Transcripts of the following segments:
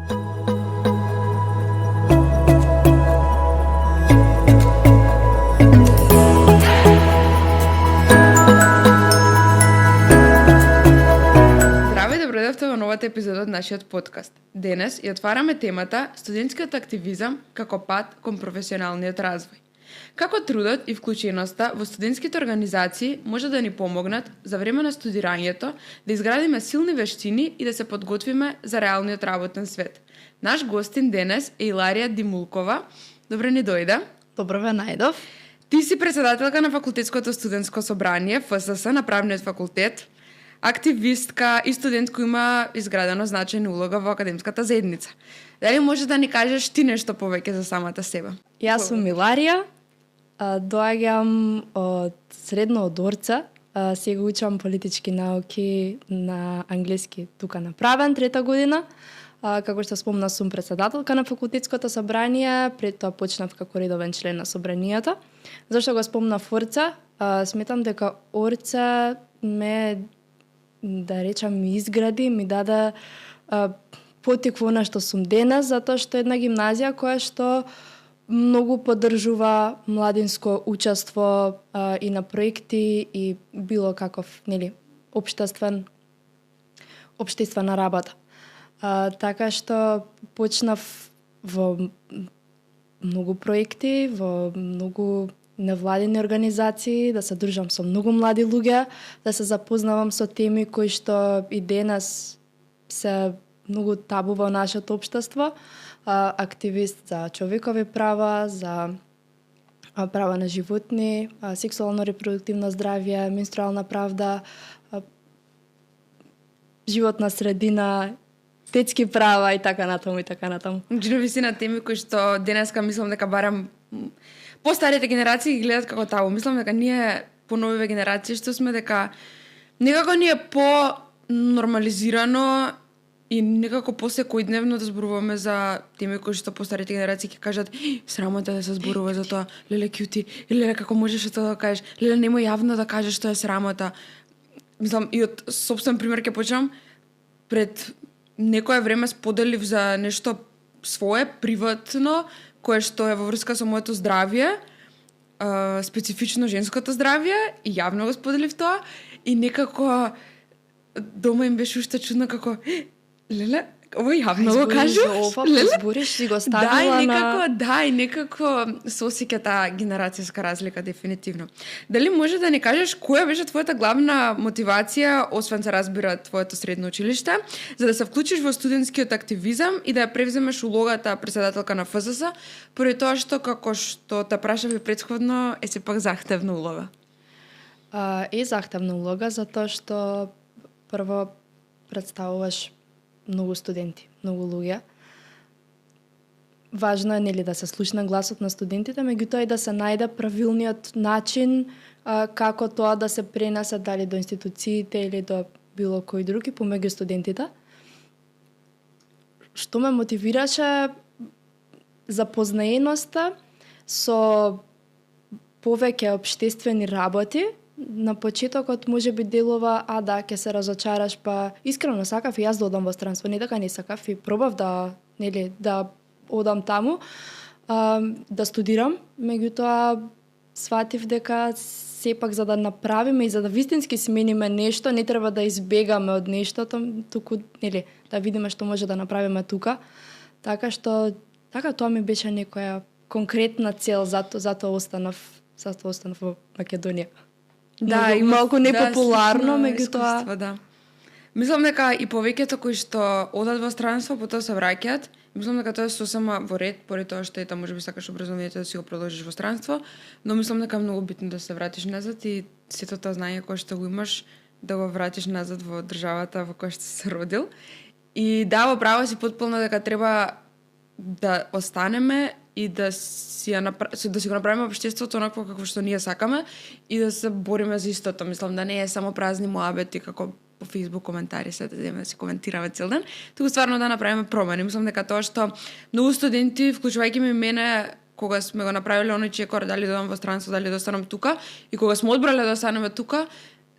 Во новата епизода од нашиот подкаст. Денес ја отвараме темата студентскиот активизам како пат кон професионалниот развој. Како трудот и вклученоста во студентските организации може да ни помогнат за време на студирањето да изградиме силни вештини и да се подготвиме за реалниот работен свет. Наш гостин денес е Иларија Димулкова. Добре ни дојде. Добро ве најдов. Ти си председателка на Факултетското студентско собрание ФСС на Правниот факултет, активистка и студент кој има изградена значајна улога во академската заедница. Дали може да ни кажеш ти нешто повеќе за самата себе? Јас сум Иларија, доаѓам од средно од Орца, сега учам политички науки на англиски тука на Правен, 3-та година. Како што спомна, сум председателка на Факултетското собрание, пред тоа почнав како редовен член на собранието. Зашто го спомнав Орца? Сметам дека Орца ме, да речам, ми изгради, ми даде потик во она што сум денес, затоа што една гимназија која што многу поддржува младинско учество и на проекти и било каков, нели, општествена работа. Така што почнав во многу проекти, во многу невладини организации, да се дружам со многу млади луѓе, да се запознавам со теми кои што и денес се многу табу во нашето општество. Активист за човекови права, за права на животни, сексуално-репродуктивно здравје, менструална правда, животна средина, детски права и така натаму и така натаму. Висина теми кои што денеска мислам дека барам постарите генерации ги гледат како табу. Мислам дека ние поновиве генерации што сме дека некако ни е по-нормализирано и некако по-секојдневно да зборуваме за теми кои што постарите генерации ќе кажат срамота да се зборува за тоа, леле кјути, или леле како можеш тоа да кажеш, леле немој јавно да кажеш што е срамота. Мислам, и од сопствен пример ќе почнам. Пред некое време споделив за нешто свое, приватно, кое што е во врска со моето здравје, специфично женското здравје, и јавно го споделив тоа, и некако дома им беше уште чудно како леле, ово јавно го кажеш? Избориш, си го ставила и некако се осеќа таа генерацијска разлика дефинитивно. Дали може да ни кажеш која беше твојата главна мотивација, освен се разбира твоето средно училиште, за да се вклучиш во студентскиот активизам и да ја превземеш улогата председателка на ФСС, поради тоа што, како што те прашав и претходно, е сепак захтевна улога? Е захтевна улога затоа што прво представуваш многу студенти, многу луѓе. Важно е, нели, да се слушна гласот на студентите, меѓутоа и да се најде правилниот начин како тоа да се пренесе дали до институциите или до било кој други помеѓу студентите. Што ме мотивираше запознаеноста со повеќе општествени работи. На почетокот може би делова, ќе се разочараш, па искрено сакав и јас да одам во странство, не дека не сакав и пробав да одам таму, да студирам, меѓутоа сватив дека сепак за да направиме и за да вистински смениме нешто, не треба да избегаме од нештото, туку, нели, да видиме што може да направиме тука. Така што тоа ми беше некоја конкретна цел, затоа останав во Македонија. Да, и малку непопуларно, меѓутоа. Да. Мислам дека и повеќето кои што одат во странство, потоа се враќаат. Мислам дека тоа е сосема во ред, поради тоа што ета можеби сакаш образованието да си го продолжиш во странство, но мислам дека е многу битно да се вратиш назад и сето тоа знаење кое што го имаш да го вратиш назад во државата во која што се родил. И да, во право си потполно дека треба да останеме и да си го направиме општеството онакво како што ние сакаме и да се бориме за истото. Мислам да не е само празни муабети како по Facebook коментари се да си коментираме цел ден, туку стварно да направиме промени. Мислам дека тоа што многу студенти, вклучувајќи ми мене, кога сме го направиле оној чекор дали да одам во странство, дали да останам тука, и кога сме одбрале да останеме тука,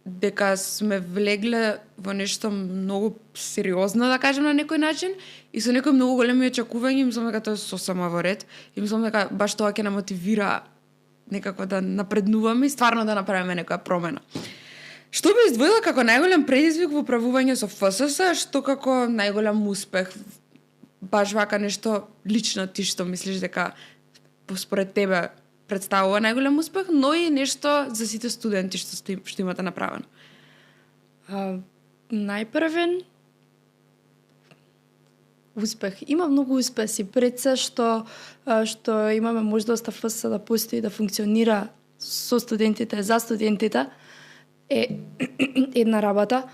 дека сме влегле во нешто многу сериозно, да кажем на некој начин, и со некои многу големи очекувања, мислам дека тоа е сосема во ред, и мислам дека баш тоа ќе нам мотивира некако да напреднуваме и стварно да направиме некоја промена. Што би издвоила како најголем предизвик во управување со ФСС, што како најголем успех? Баш вака нешто лично ти што мислиш дека според тебе представува најголем успех, но и нешто за сите студенти што имате направено. Најпрвен успех. Има многу успеси. Пред се што имаме можност ФСС да постои, да функционира со студентите, за студентите, е една работа.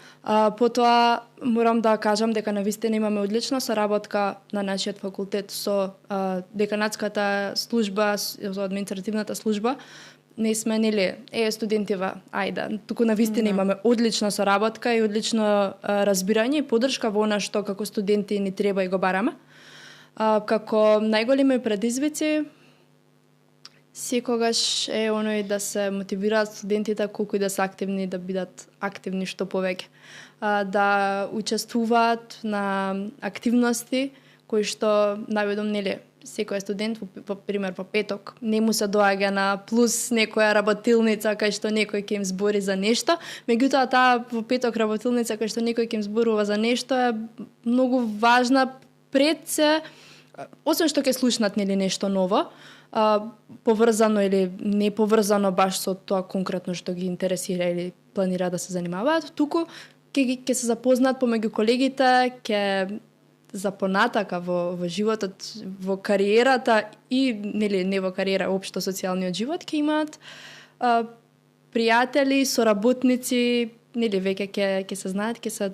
Потоа морам да кажам дека навистина имаме одлична соработка на нашиот факултет со деканатската служба, со административната служба. Не сме нели студентива, ајде, туку навистина имаме одлична соработка и одлично разбирање и поддршка во она што како студенти ни треба и го бараме. Како најголеми предизвици секогаш е оној да се мотивираат студентите колку и да се активни, да бидат активни што повеќе. Да учествуваат на активности кои што наведом нели секој студент во пример во петок не му се доаѓа на плюс некоја работилница кај што некој ќе им збори за нешто, меѓутоа таа во петок работилница кај што некој ќе им зборува за нешто е многу важна пред се, освен што ќе слушнат нели нешто ново, поврзано или не поврзано баш со тоа конкретно што ги интересира или планира да се занимаваат, туку ќе се запознаат помеѓу колегите, ќе за понатака во животот, во кариерата и нели не во кариера, општо социјалниот живот ќе имаат пријатели, соработници, нели веќе ќе се знаат, ќе се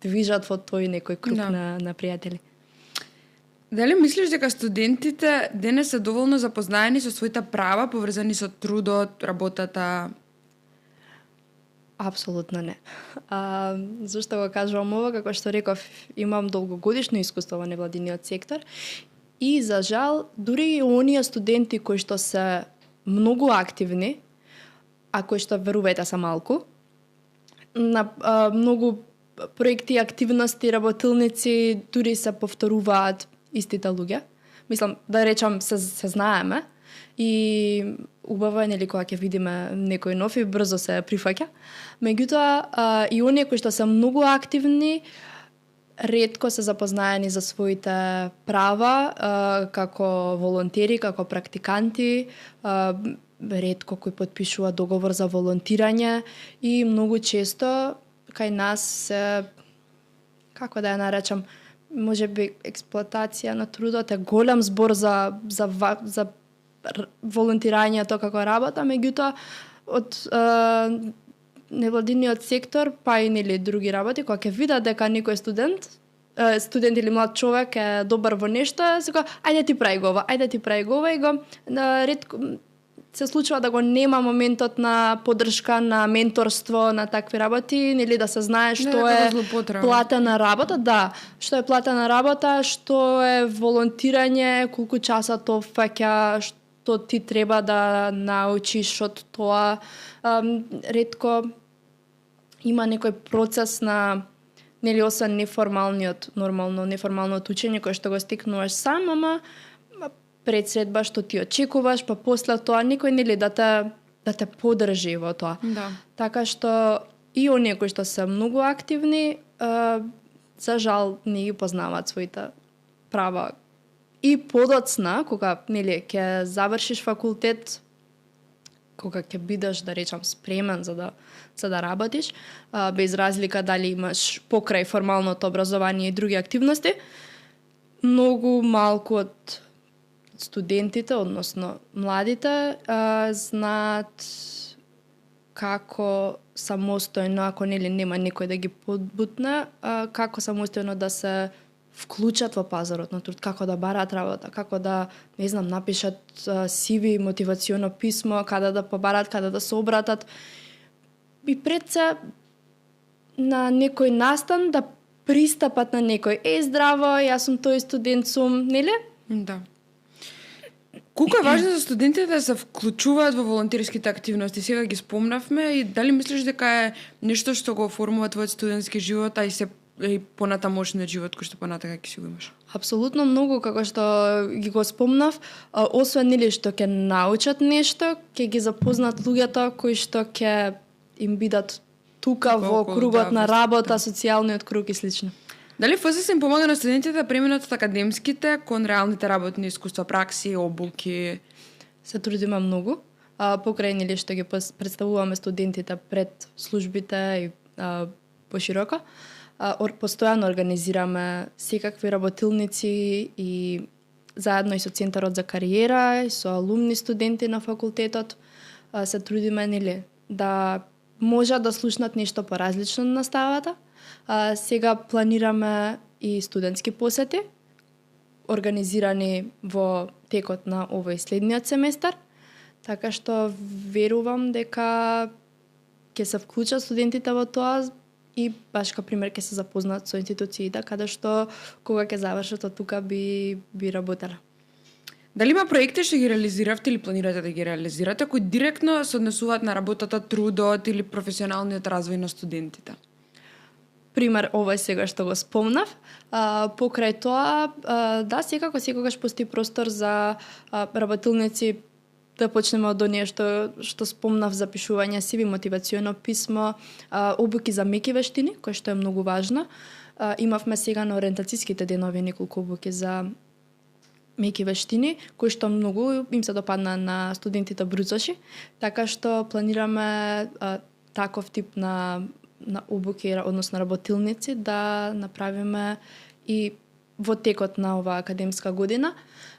движат во тој некој круг на пријатели. Дали мислиш дека студентите денес се доволно запознаени со своите права поврзани со трудот, работата? Апсолутно не. Зошто го кажувам ова? Како што реков, имам долгогодишно искуство во невладиниот сектор и за жал, дури и оние студенти кои што се многу активни, а кои што верувајте се малку, на многу проекти, активности, работилници дури се повторуваат истите луѓе. Мислам, да речам, се знаеме и убаво е нели кога ќе видиме некој нов и брзо се прифаќа. Меѓутоа, и оние кои што се многу активни, ретко се запознаени за своите права, како волонтери, како практиканти, ретко кои потпишуваат договор за волонтирање и многу често кај нас се, како да ја наречам, можеби експлоатација на трудот е голем збор за волонтирањето како работа, меѓутоа од невладиниот сектор, па и нели други работи, кога ќе видат дека некој студент или млад човек е добар во нешто, се кога ајде ти прави го ова и го ретко се случува да го нема моментот на поддршка, на менторство, на такви работи, нели да се знае што е платена работа, што е платена работа, што е волонтирање, колку часа тоа фаќа, што ти треба да научиш од тоа. Ретко има некој процес на нели освен неформалното учење кое што го стикнуваш сам, ама пред средба што ти очекуваш, па после тоа некој нели да те поддржи во тоа. Да. Така што и оние кои што се многу активни, за жал не ги познаваат своите права. И подоцна, кога нели ќе завршиш факултет, кога ќе бидеш, да речам, спремен за да работиш, без разлика дали имаш покрај формалното образование и други активности, многу малку од студентите, односно младите, знаат како самостојно, ако нели нема некој да ги подбутне, како самостојно да се вклучат во пазарот на труд, како да бараат работа, како да, не знам, напишат CV, мотивационо писмо, каде да побарат, каде да се обратат. И пред се на некој настан да пристапат на некој. Здраво, јас сум тој студент сум, нели? Да. Колку е важно за студентите да се вклучуваат во волонтерските активности? Сега ги спомнавме и дали мислиш дека е нешто што го оформува твојот студентски живот, а и понатамошниот живот кој што понатака ќе си го имаш? Апсолутно многу, како што ги го спомнав, освен нели што ќе научат нешто, ќе ги запознат луѓето кои што ќе им бидат тука во кругот на работа, социјалниот круг и слично. Дали ФСС им помага на студентите да преминат од академските кон реалните работни искуства, пракси, обуки? Се трудиме многу. Покрај нели што ги представуваме студентите пред службите и пошироко, постојано организираме секакви работилници и заедно и со Центарот за кариера, и со алумни студенти на факултетот, се трудиме нели да можат да слушнат нешто поразлично на наставата. Сега планираме и студентски посети, организирани во текот на овој следниот семестар, така што верувам дека ќе се вклучат студентите во тоа и баш ка пример ќе се запознаат со институциите каде што кога ќе завршат од тука би работеле. Дали има проекти што ги реализиравте или планирате да ги реализирате кои директно се однесуваат на работата, трудот или професионалниот развој на студентите? Пример, ова сега што го спомнав. Покрај тоа, да, секако секогаш постои простор за работилници да почнеме од оние што спомнав, запишување CV, мотивационо писмо, обуки за меки вештини, кој што е многу важно. Имавме сега на ориентацијските денови неколку обуки за меки вештини, кои што многу им се допадна на студентите брузоши, така што планираме таков тип на обуки, односно работилници, да направиме и во текот на оваа академска година,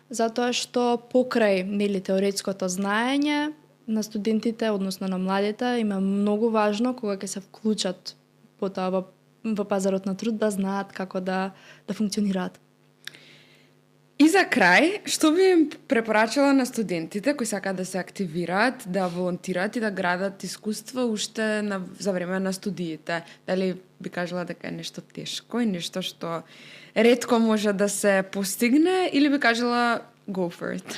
затоа што покрај нели теоретското знаење на студентите, односно на младите, им е многу важно кога ќе се вклучат потоа во пазарот на труд да знаат како да функционираат. И за крај, што би им препорачала на студентите кои сакаат да се активираат, да волонтираат и да градат искуства уште за време на студиите? Дали би кажала дека е нешто тешко и нешто што ретко може да се постигне или би кажала go for it?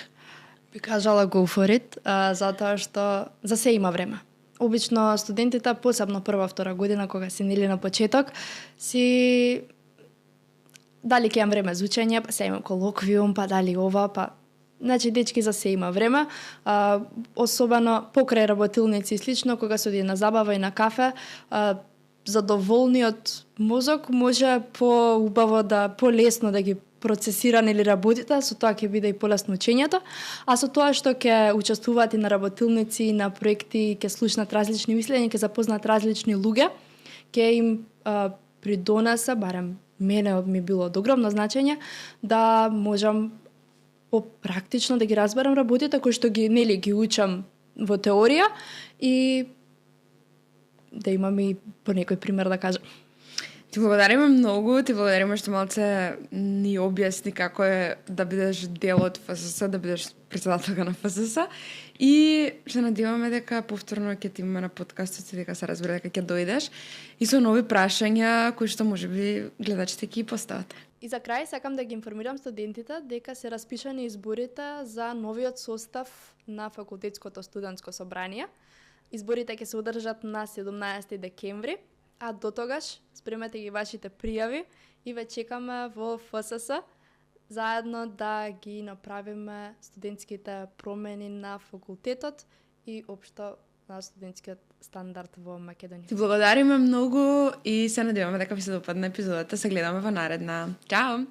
Би кажала go for it, затоа што за се има време. Обично студентите, посебно прва, втора година, кога се нели на почеток, си дали ќе имам време за учење, па се имам колоквиум, па дали ова, па... Значи, дечки за се има време, особено покрај работилници и слично, кога се оди на забава и на кафе, задоволниот мозок може поубаво полесно да ги процесира или работите, со тоа ќе биде и полесно учењето, а со тоа што ќе учествуваат и на работилници, на проекти, ќе слушнат различни мислења, ќе запознаат различни луѓе, ќе им придонесе, барем мене ми било од огромно значење, да можам попрактично да ги разберам работите кои што ги учам во теорија и да имам и по некој пример да кажам. Ти благодариме многу, ти благодариме што малце ни објасни како е да бидеш дел од ФСС, да бидеш председателка на ФСС и се надеваме дека повторно ќе ти имаме на подкастот и дека се разбере дека ќе дојдеш и со нови прашања кои што можеби гледачите ќе постават. И за крај сакам да ги информирам студентите дека се распишани изборите за новиот состав на факултетското студентско собрание. Изборите ќе се одржат на 17 декември, а до тогаш спремете ги вашите пријави и ве чекаме во ФСС заедно да ги направиме студентските промени на факултетот и општо на студентскиот стандард во Македонија. Ти благодариме многу и се надеваме дека ви се допадна епизодата. Се гледаме во наредна. Чао!